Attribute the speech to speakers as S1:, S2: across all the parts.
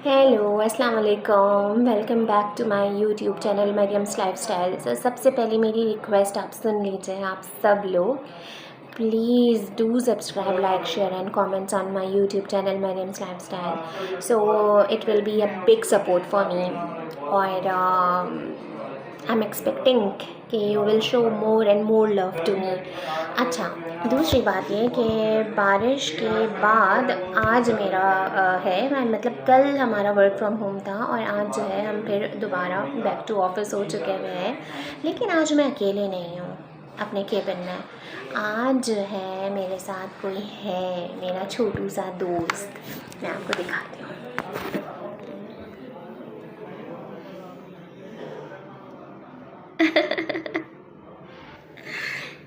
S1: Hello अस्सलाम वालेकुम, welcome back to my YouTube channel Mariam's lifestyle. सबसे पहले मेरी रिक्वेस्ट आप सुन लीजिए, आप सब लोग please do subscribe, like, share and comments on my YouTube channel Mariam's lifestyle, so it will be a big support for me. और आई एम एक्सपेक्टिंग कि you will show more and more love to me. अच्छा, दूसरी बात ये कि बारिश के बाद आज मेरा मैं मतलब कल हमारा वर्क फ्रॉम होम था और आज जो है हम फिर दोबारा बैक टू ऑफिस हो चुके हुए हैं। लेकिन आज मैं अकेले नहीं हूँ अपने केबिन में। आज जो है मेरे साथ कोई है, मेरा छोटू सा दोस्त। मैं आपको दिखाती हूँ।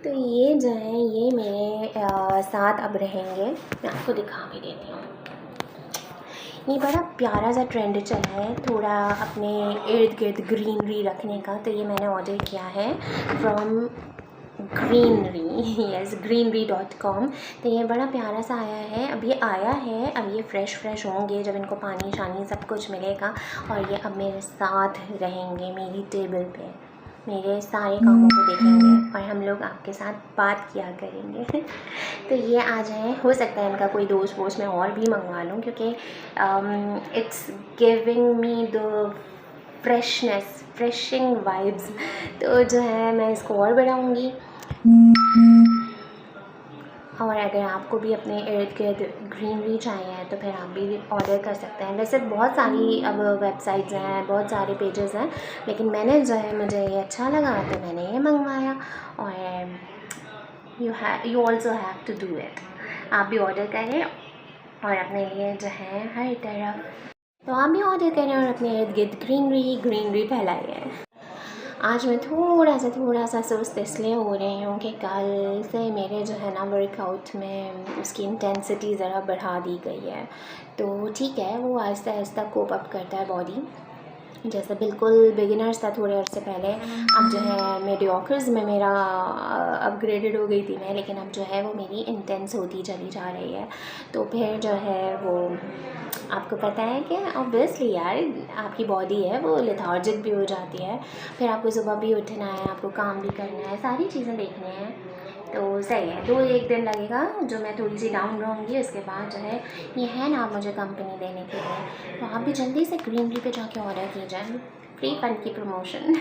S1: तो ये जो है ये मेरे साथ अब रहेंगे। मैं आपको दिखा भी देती हूँ। ये बड़ा प्यारा सा ट्रेंड चला है थोड़ा अपने इर्द गिर्द ग्रीनरी रखने का। तो ये मैंने ऑर्डर किया है फ्रॉम ग्रीनरी, यस, greenery.com। तो ये बड़ा प्यारा सा आया है, अब ये आया है, अब ये फ्रेश होंगे जब इनको पानी शानी सब कुछ मिलेगा। और ये अब मेरे साथ रहेंगे, मेरी टेबल पे मेरे सारे कामों को देखेंगे और हम लोग आपके साथ बात किया करेंगे। तो ये आ जाए, हो सकता है इनका कोई दोस्त वोस्त मैं और भी मंगवा लूँ, क्योंकि it's giving me the freshing vibes. तो जो है मैं इसको और बढ़ाऊँगी। और अगर आपको भी अपने इर्द गिर्द ग्रीनरी चाहिए तो फिर आप भी ऑर्डर कर सकते हैं। वैसे बहुत सारी अब वेबसाइट्स हैं, बहुत सारे पेजेस हैं, लेकिन मैंने जो है मुझे ये अच्छा लगा तो मैंने ये मंगवाया। और you also have to do it. आप भी ऑर्डर करें और अपने लिए जो है हर तरफ, तो आप भी ऑर्डर करें और अपने इर्द गिर्द ग्रीनरी फैलाइए। आज मैं थोड़ा सा सुस्त इसलिए हो रही हूँ कि कल से मेरे जो है ना वर्कआउट में उसकी इंटेंसिटी ज़रा बढ़ा दी गई है। तो ठीक है, वो आहिस्ता आहिस्ता कोप अप करता है बॉडी। जैसे बिल्कुल बिगिनर्स था थोड़े अर्से पहले, अब जो है मेडियोक्रेज में मेरा अपग्रेडेड हो गई थी मैं, लेकिन अब जो है वो मेरी इंटेंस होती चली जा रही है। तो फिर जो है वो आपको पता है कि ऑब्वियसली यार आपकी बॉडी है वो लेथार्जिक भी हो जाती है, फिर आपको सुबह भी उठना है, आपको काम भी करना है, सारी चीज़ें देखनी हैं। तो सही है, 2-1 दिन लगेगा जो मैं थोड़ी सी डाउन रहूँगी। उसके बाद जो है ये है ना मुझे कंपनी देने के लिए, तो आप भी जल्दी से ग्रीनरी पे जाके ऑर्डर कीजिए, फ्री फंड की प्रमोशन।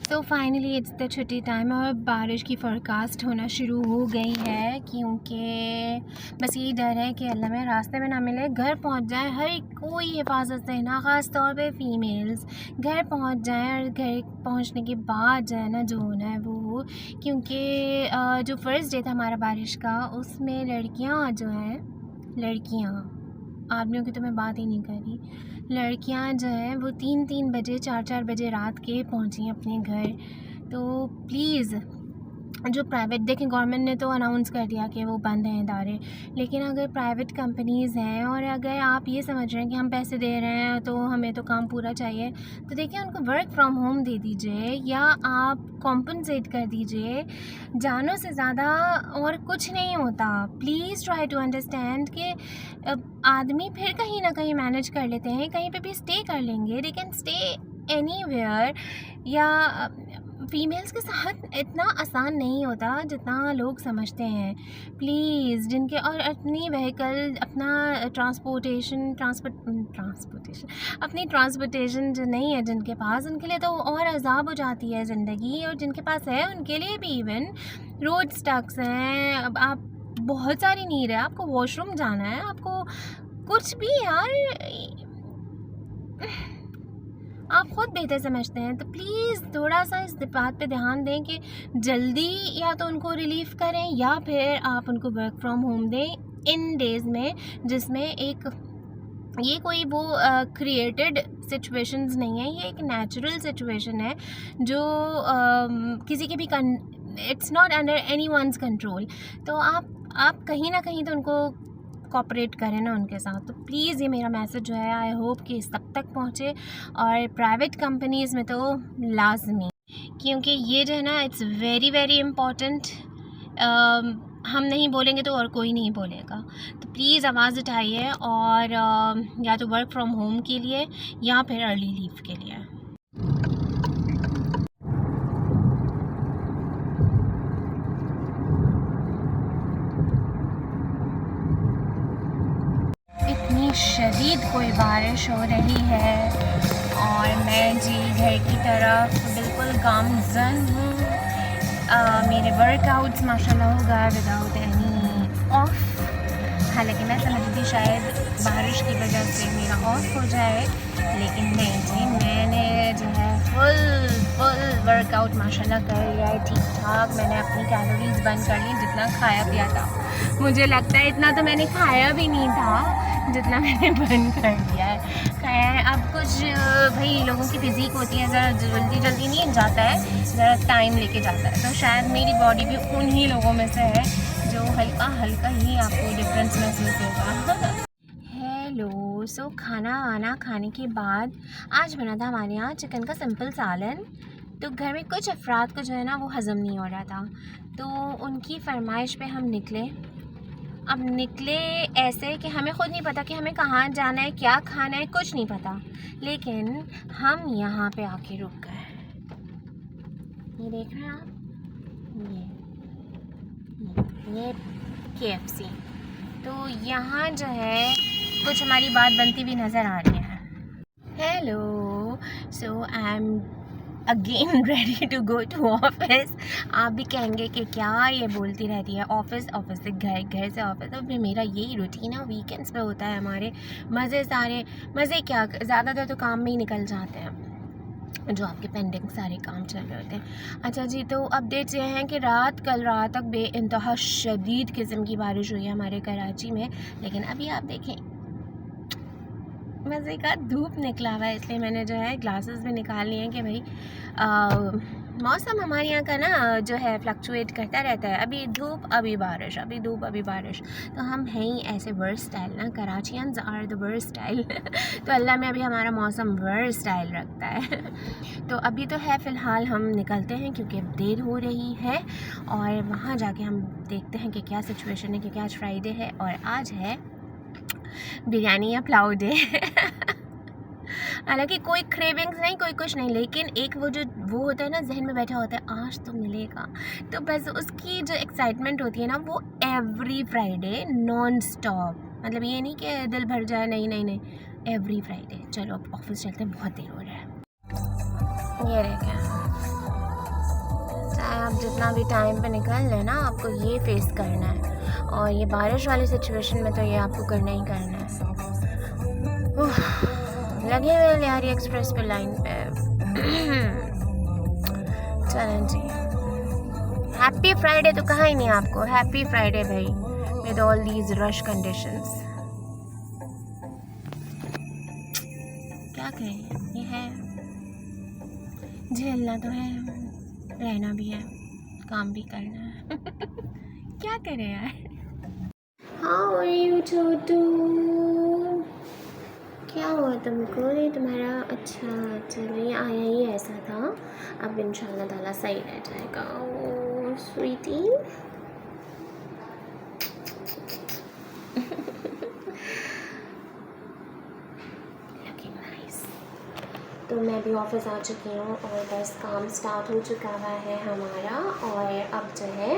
S1: तो फाइनली इट्स द छुट्टी टाइम और बारिश की फोरकास्ट होना शुरू हो गई है, क्योंकि बस यही डर है कि अल्लाह में रास्ते में ना मिले, घर पहुंच जाए, हर कोई हिफाजत से ना, ख़ास तौर पे फ़ीमेल्स घर पहुंच जाएं और घर पहुंचने के बाद जो है ना जो होना है वो हो। क्योंकि जो फर्स्ट डे था हमारा बारिश का, उसमें लड़कियां जो हैं, लड़कियां, आदमियों की तो मैं बात ही नहीं कर रही, लड़कियां जो हैं वो 3-3 बजे 4-4 बजे रात के पहुंची अपने घर। तो प्लीज़ जो प्राइवेट, देखें गवर्नमेंट ने तो अनाउंस कर दिया कि वो बंद हैं इदारे, लेकिन अगर प्राइवेट कंपनीज़ हैं और अगर आप ये समझ रहे हैं कि हम पैसे दे रहे हैं तो हमें तो काम पूरा चाहिए, तो देखिए उनको वर्क फ्रॉम होम दे दीजिए या आप कॉम्पनसेट कर दीजिए। जानों से ज़्यादा और कुछ नहीं होता। प्लीज़ ट्राई टू अंडरस्टैंड कि आदमी फिर कहीं ना कहीं मैनेज कर लेते हैं, कहीं पे भी स्टे कर लेंगे, दे कैन स्टे एनीवेयर। या फ़ीमेल्स के साथ इतना आसान नहीं होता जितना लोग समझते हैं। प्लीज़ जिनके और अपनी व्हीकल, अपना ट्रांसपोर्टेशन अपनी ट्रांसपोर्टेशन जो नहीं है जिनके पास, उनके लिए तो और अज़ाब हो जाती है ज़िंदगी। और जिनके पास है उनके लिए भी इवन रोड स्टक्स हैं। अब आप बहुत सारी नीड है, आपको वॉशरूम जाना है, आपको कुछ भी यार, आप खुद बेहतर समझते हैं। तो प्लीज़ थोड़ा सा इस बात पे ध्यान दें कि जल्दी या तो उनको रिलीफ करें या फिर आप उनको वर्क फ्रॉम होम दें इन डेज़ में, जिसमें एक ये कोई वो क्रिएटेड सिचुएशंस नहीं है, ये एक नेचुरल सिचुएशन है जो किसी के भी it's not under anyone's control. तो आप कहीं ना कहीं तो उनको कॉपरेट करें ना उनके साथ। तो प्लीज़ ये मेरा मैसेज जो है आई होप कि सब तक पहुँचे, और प्राइवेट कंपनीज़ में तो लाजमी, क्योंकि ये जो है ना इट्स वेरी वेरी इम्पॉर्टेंट। हम नहीं बोलेंगे तो और कोई नहीं बोलेगा। तो प्लीज़ आवाज़ उठाइए, और या तो वर्क फ्रॉम होम के लिए या फिर अर्ली लीव के लिए। इतनी शदीद कोई बारिश हो रही है और मैं जी घर की तरफ बिल्कुल गामज़न हूँ। मेरे वर्कआउट्स माशाल्लाह हो गए विदाउट एनी ऑफ। हालांकि मैं समझती थी शायद बारिश की वजह से मेरा ऑफ हो जाए, लेकिन नहीं जी, मैंने जो है फुल वर्कआउट माशाल्लाह कर लिया है ठीक ठाक। मैंने अपनी कैलोरीज बंद कर ली, जितना खाया पिया था। मुझे लगता है इतना तो मैंने खाया भी नहीं था जितना मैंने बंद कर दिया है। खैर, अब कुछ भाई लोगों की फिज़ीक होती है, ज़रा जल्दी नहीं जाता है, ज़रा टाइम लेके जाता है। तो शायद मेरी बॉडी भी उन्हीं लोगों में से है जो हल्का ही आपको डिफरेंस महसूस होगा। हेलो, सो खाना वाना खाने के बाद आज बना था हमारे यहाँ चिकन का सिंपल सालन। तो घर में कुछ अफराद को जो है ना वो हज़म नहीं हो रहा था, तो उनकी फरमाइश पे हम निकले। अब निकले ऐसे कि हमें ख़ुद नहीं पता कि हमें कहाँ जाना है, क्या खाना है, कुछ नहीं पता, लेकिन हम यहाँ पे आके रुक गए। ये देख रहे हैं आप, ये KFC। तो यहाँ जो है कुछ हमारी बात बनती हुई नज़र आ रही है। Hello, so I am again ready to go to office. आप भी कहेंगे कि क्या ये बोलती रहती है, ऑफिस से घर, घर से ऑफिस। तो फिर मेरा यही रूटीन है, वीकेंड्स पे होता है हमारे मज़े क्या, ज़्यादातर तो काम में ही निकल जाते हैं, जो आपके पेंडिंग सारे काम चल रहे होते हैं। अच्छा जी, तो अपडेट्स ये हैं कि कल रात तक बेइंतहा शदीद किस्म की बारिश हुई है हमारे कराची में, लेकिन अभी आप देखें मज़े का धूप निकला हुआ है, इसलिए मैंने जो है ग्लासेस भी निकाल लिए हैं कि भाई मौसम हमारे यहाँ का ना जो है फ्लक्चुएट करता रहता है, अभी धूप अभी बारिश, अभी धूप अभी बारिश। तो हम हैं ही ऐसे वर्सटाइल ना, कराचियंस आर द वर्सटाइल। तो अल्लाह में अभी हमारा मौसम वर्सटाइल रखता है। तो अभी तो है फ़िलहाल हम निकलते हैं क्योंकि अब देर हो रही है, और वहाँ जाके हम देखते हैं कि क्या सिचुएशन है, क्योंकि आज फ्राइडे है और आज है बिरयानी या पुलाव डे। हालांकि कोई क्रेविंग्स नहीं, कोई कुछ नहीं, लेकिन एक वो होता है ना, जहन में बैठा होता है आज तो मिलेगा, तो बस उसकी जो एक्साइटमेंट होती है ना, वो एवरी फ्राइडे नॉन स्टॉप। मतलब ये नहीं कि दिल भर जाए, नहीं, एवरी फ्राइडे। चलो अब ऑफिस चलते हैं, बहुत देर हो रहा है। ये रह क्या, चाहे आप जितना भी टाइम पे निकल लें ना, आपको ये फेस करना है, और ये बारिश वाली सिचुएशन में तो ये आपको करना ही करना है। लगे हुए लियारी एक्सप्रेस पे लाइन पे। चलें जी, हैप्पी फ्राइडे तो कहा ही नहीं आपको, हैप्पी फ्राइडे भाई, with all these rush conditions. क्या कहें, ये है, झेलना तो है, रहना भी है, काम भी करना है। क्या करें यार। हाउ आर यू छोटू, क्या हुआ तुमको? ये तुम्हारा अच्छा चलिए आया ही ऐसा था, अब इंशाल्लाह ताला सही रह जाएगा। Oh sweetie. Looking nice. तो मैं भी ऑफिस आ चुकी हूँ और बस काम स्टार्ट हो चुका हुआ है हमारा, और अब जो है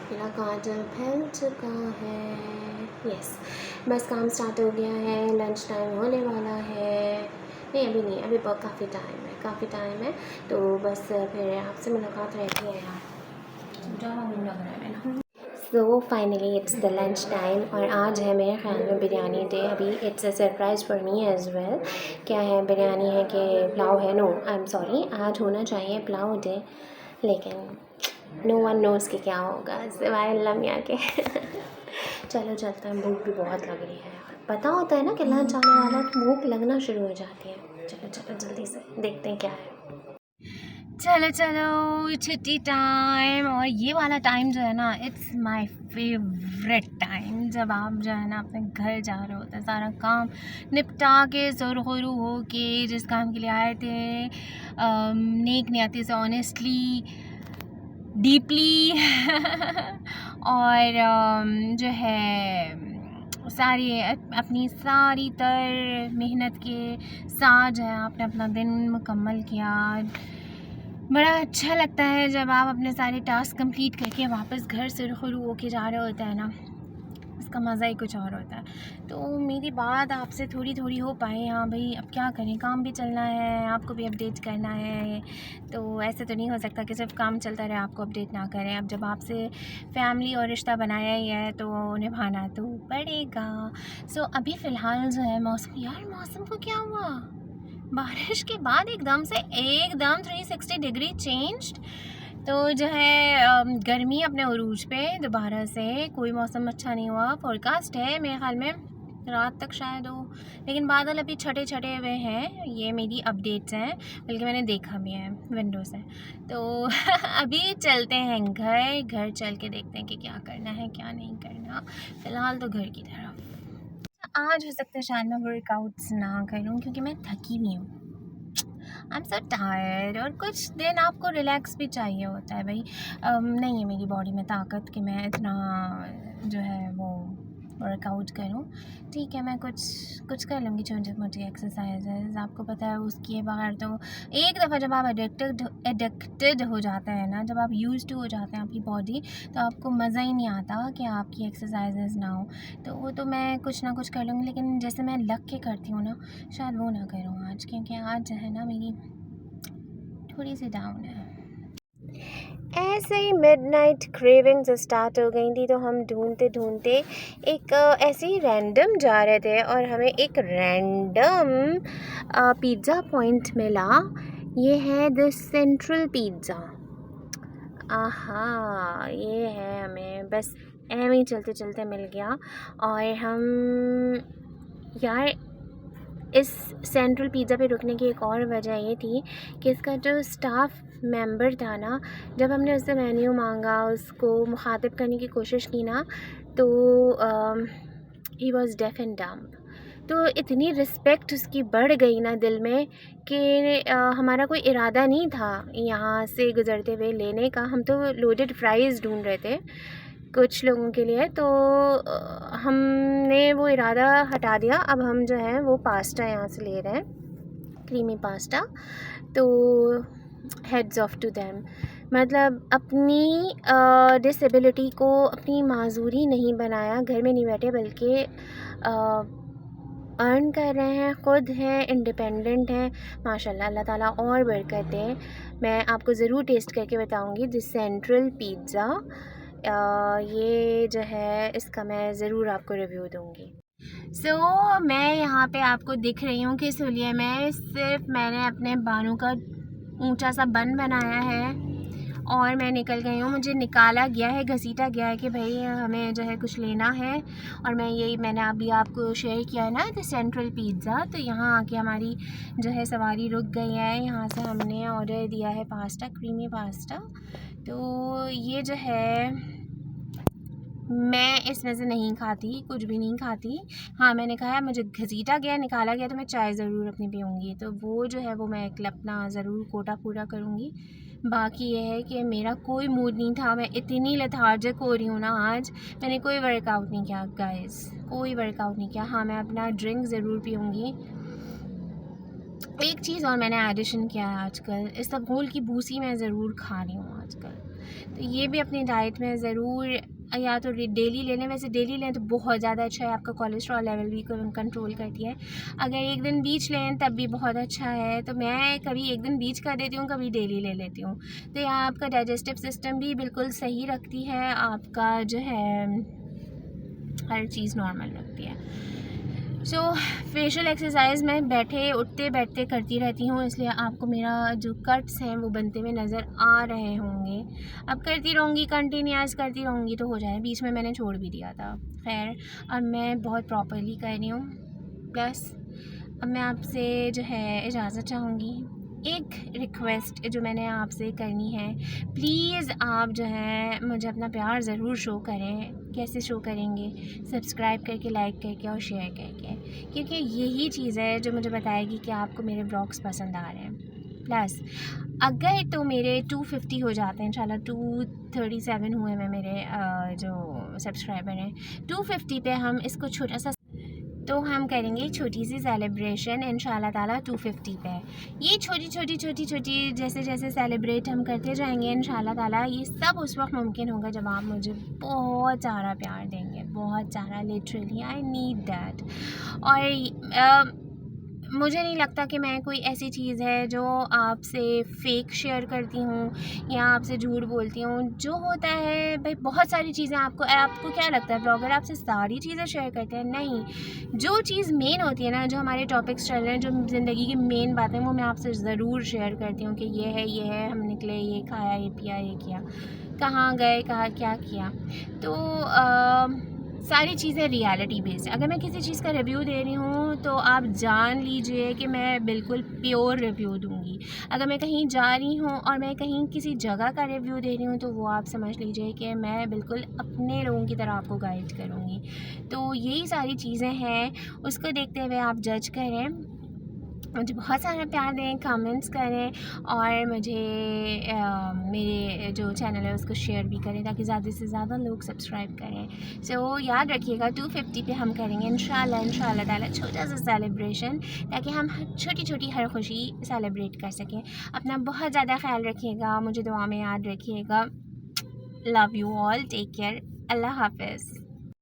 S1: मेरा गाजर फैल चुका है। यस, बस काम स्टार्ट हो गया है, लंच टाइम होने वाला है। नहीं अभी नहीं, अभी काफ़ी टाइम है, तो बस फिर आपसे मुलाकात रहती है यार, ज़्यादा मन लग रहा है मेरा। So finally it's the lunch time, और आज है मेरे ख्याल में बिरयानी डे। अभी it's a surprise for me as well. क्या है, बिरयानी है कि पुलाव है? नो आई एम सॉरी, आज होना चाहिए पुलाव डे, लेकिन नो वन नोज़ कि क्या होगा सिवाय अल्लाह मियाँ के। चलो चलते हैं, भूख भी बहुत लग रही है यार। पता होता है ना कि लंच आने वाला है तो भूख लगना शुरू हो जाती है। चलो जल्दी से देखते हैं क्या है। चलो छुट्टी टाइम, और ये वाला टाइम जो है ना, इट्स माय फेवरेट टाइम, जब आप जो है ना अपने घर जा रहे होते हैं, सारा काम निपटा के ज़ोर-ख़ुरू हो के जिस काम के लिए आए थे, नेक नियति से ऑनेस्टली
S2: डीपली और जो है सारी अपनी सारी तर मेहनत के साथ जो है आपने अपना दिन मुकम्मल किया। बड़ा अच्छा लगता है जब आप अपने सारे टास्क कंप्लीट करके वापस घर सुरखुरू होके जा रहे होते हैं ना, इसका मज़ा ही कुछ और होता है। तो मेरी बात आपसे थोड़ी थोड़ी हो पाए, हाँ भाई अब क्या करें, काम भी चलना है, आपको भी अपडेट करना है, तो ऐसे तो नहीं हो सकता कि सिर्फ काम चलता रहे आपको अपडेट ना करें। अब जब आपसे फैमिली और रिश्ता बनाया ही है तो निभाना तो पड़ेगा। सो अभी फ़िलहाल जो है मौसम, यार मौसम को क्या हुआ, बारिश के बाद एकदम से एकदम 360 डिग्री चेंज्ड। तो जो है गर्मी अपने अरूज पे दोबारा से, कोई मौसम अच्छा नहीं हुआ। फोरकास्ट है मेरे ख्याल में रात तक शायद हो, लेकिन बादल अभी छटे छटे हुए हैं। ये मेरी अपडेट्स हैं, बल्कि मैंने देखा भी है विंडो से। तो अभी चलते हैं घर चल के देखते हैं कि क्या करना है क्या नहीं करना। फ़िलहाल तो घर की तरफ। आज हो सकता है शायद मैं वर्कआउट्स ना करूं क्योंकि मैं थकी हुई हूँ। आई एम सो टायर्ड, और कुछ दिन आपको रिलैक्स भी चाहिए होता है भाई। नहीं है मेरी बॉडी में ताकत कि मैं इतना जो है वो वर्कआउट करूं। ठीक है, मैं कुछ कर लूँगी, छोटी मोटी एक्सरसाइजेज। आपको पता है उसके बगैर तो एक दफ़ा जब आप एडिक्टेड हो जाते हैं ना, जब आप यूज्ड टू हो जाते हैं आपकी बॉडी, तो आपको मज़ा ही नहीं आता कि आपकी एक्सरसाइजेज ना हो। तो वो तो मैं कुछ ना कुछ कर लूँगी, लेकिन जैसे मैं लग के करती हूँ ना, शायद वो ना करूँ आज, क्योंकि आज जो है ना मेरी थोड़ी सी डाउन है।
S1: ऐसे ही मिडनाइट क्रेविंग्स स्टार्ट हो गई थी, तो हम ढूंढते ढूंढते एक ऐसे ही रैंडम जा रहे थे और हमें एक रैंडम पिज़्ज़ा पॉइंट मिला। ये है द सेंट्रल पिज़्ज़ा। आहा, ये है, हमें बस ऐਵੇਂ ही चलते चलते मिल गया। और हम यार इस सेंट्रल पिज़्ज़ा पे रुकने की एक और वजह ये थी कि इसका जो स्टाफ मेंबर था ना, जब हमने उससे मेन्यू मांगा, उसको मुखातिब करने की कोशिश की ना, तो he was deaf and dumb. तो इतनी रिस्पेक्ट उसकी बढ़ गई ना दिल में कि हमारा कोई इरादा नहीं था यहाँ से गुज़रते हुए लेने का। हम तो लोडेड फ्राइज़ ढूंढ रहे थे कुछ लोगों के लिए, तो हमने वो इरादा हटा दिया। अब हम जो है वो पास्ता यहाँ से ले रहे हैं, क्रीमी पास्ता। तो हेड्स ऑफ टू देम, मतलब अपनी डिसेबिलिटी को अपनी माजूरी नहीं बनाया, घर में नहीं बैठे बल्कि अर्न कर रहे हैं, ख़ुद हैं, इंडिपेंडेंट हैं। माशाल्लाह, अल्लाह ताला और बरकत दें। मैं आपको ज़रूर टेस्ट करके बताऊंगी द सेंट्रल पिज़्ज़ा। ये जो है इसका मैं ज़रूर आपको रिव्यू दूंगी।
S2: मैं यहाँ पे आपको दिख रही हूँ कि सुलिया में सिर्फ मैंने अपने बालों का ऊंचा सा बन बनाया है और मैं निकल गई हूँ। मुझे निकाला गया है, घसीटा गया है कि भाई हमें जो है कुछ लेना है, और मैंने अभी आपको शेयर किया है ना द सेंट्रल पिज़्ज़ा। तो यहाँ आके हमारी जो है सवारी रुक गई है। यहाँ से हमने ऑर्डर दिया है पास्ता, क्रीमी पास्ता। तो ये जो है मैं इसमें से नहीं खाती, कुछ भी नहीं खाती। हाँ, मैंने कहा मुझे घसीटा गया, निकाला गया, तो मैं चाय ज़रूर अपनी पीऊँगी। तो वो जो है वो मैं अपना ज़रूर कोटा पूरा करूँगी। बाकी ये है कि मेरा कोई मूड नहीं था, मैं इतनी लेथार्जिक हो रही हूँ ना आज। मैंने कोई वर्कआउट नहीं किया गाइस, कोई वर्कआउट नहीं किया। हाँ, मैं अपना ड्रिंक ज़रूर पीऊँगी। एक चीज़ और मैंने एडिशन किया है आजकल, इसबगोल की भूसी मैं ज़रूर खा रही हूँ आजकल। तो ये भी अपनी डाइट में ज़रूर, या तो डेली ले लें, वैसे डेली लें तो बहुत ज़्यादा अच्छा है, आपका कोलेस्ट्रॉल लेवल भी कंट्रोल करती है। अगर एक दिन बीच लें तब भी बहुत अच्छा है। तो मैं कभी एक दिन बीच कर देती हूँ, कभी डेली ले लेती हूँ। तो यहाँ आपका डाइजेस्टिव सिस्टम भी बिल्कुल सही रखती है, आपका जो है हर चीज़ नॉर्मल रखती है। फेशियल एक्सरसाइज मैं बैठे उठते बैठते करती रहती हूँ, इसलिए आपको मेरा जो कट्स हैं वो बनते हुए नज़र आ रहे होंगे। अब करती रहूँगी, कंटिन्यूस करती रहूँगी तो हो जाए। बीच में मैंने छोड़ भी दिया था। खैर, अब मैं बहुत प्रॉपरली कर रही हूँ। प्लस अब मैं आपसे जो है इजाज़त चाहूँगी। एक रिक्वेस्ट जो मैंने आपसे करनी है, प्लीज़ आप जो है मुझे अपना प्यार ज़रूर शो करें। कैसे शो करेंगे? सब्सक्राइब करके, लाइक करके और शेयर करके, क्योंकि यही चीज़ है जो मुझे बताएगी कि आपको मेरे ब्लॉग्स पसंद आ रहे हैं। प्लस अगर तो मेरे 250 हो जाते हैं इंशाल्लाह, 237 हुए में मेरे जो सब्सक्राइबर हैं, 250 पे हम इसको छोटा सा, तो हम करेंगे छोटी सी सेलिब्रेशन इंशाल्लाह ताला 250 पे। ये छोटी जैसे जैसे सेलिब्रेट हम करते जाएंगे इंशाल्लाह ताला, ये सब उस वक्त मुमकिन होगा जब आप मुझे बहुत सारा प्यार देंगे, बहुत सारा, लिटरली आई नीड दैट। और मुझे नहीं लगता कि मैं कोई ऐसी चीज़ है जो आपसे फ़ेक शेयर करती हूँ या आपसे झूठ बोलती हूँ। जो होता है भाई, बहुत सारी चीज़ें आपको क्या लगता है ब्लॉगर आपसे सारी चीज़ें शेयर करते हैं? नहीं, जो चीज़ मेन होती है ना, जो हमारे टॉपिक्स चल रहे हैं, जो ज़िंदगी की मेन बातें, वो मैं आपसे ज़रूर शेयर करती हूँ कि ये है, हम निकले, ये खाया, ये पिया, ये किया, कहाँ गए, कहाँ क्या किया। तो सारी चीज़ें रियलिटी बेस्ड। अगर मैं किसी चीज़ का रिव्यू दे रही हूँ तो आप जान लीजिए कि मैं बिल्कुल प्योर रिव्यू दूँगी। अगर मैं कहीं जा रही हूँ और मैं कहीं किसी जगह का रिव्यू दे रही हूँ तो वो आप समझ लीजिए कि मैं बिल्कुल अपने लोगों की तरह आपको गाइड करूँगी। तो यही सारी चीज़ें हैं, उसको देखते हुए आप जज करें। मुझे बहुत सारा प्यार दें, कमेंट्स करें और मुझे मेरे जो चैनल है उसको शेयर भी करें ताकि ज़्यादा से ज़्यादा लोग सब्सक्राइब करें। सो याद रखिएगा 250 पे हम करेंगे इंशाल्लाह ताला छोटा सा सेलिब्रेशन, ताकि हम छोटी छोटी हर खुशी सेलिब्रेट कर सकें। अपना बहुत ज़्यादा ख्याल रखिएगा, मुझे दुआ में याद रखिएगा। Love you all, take care, अल्लाह हाफ़िज़।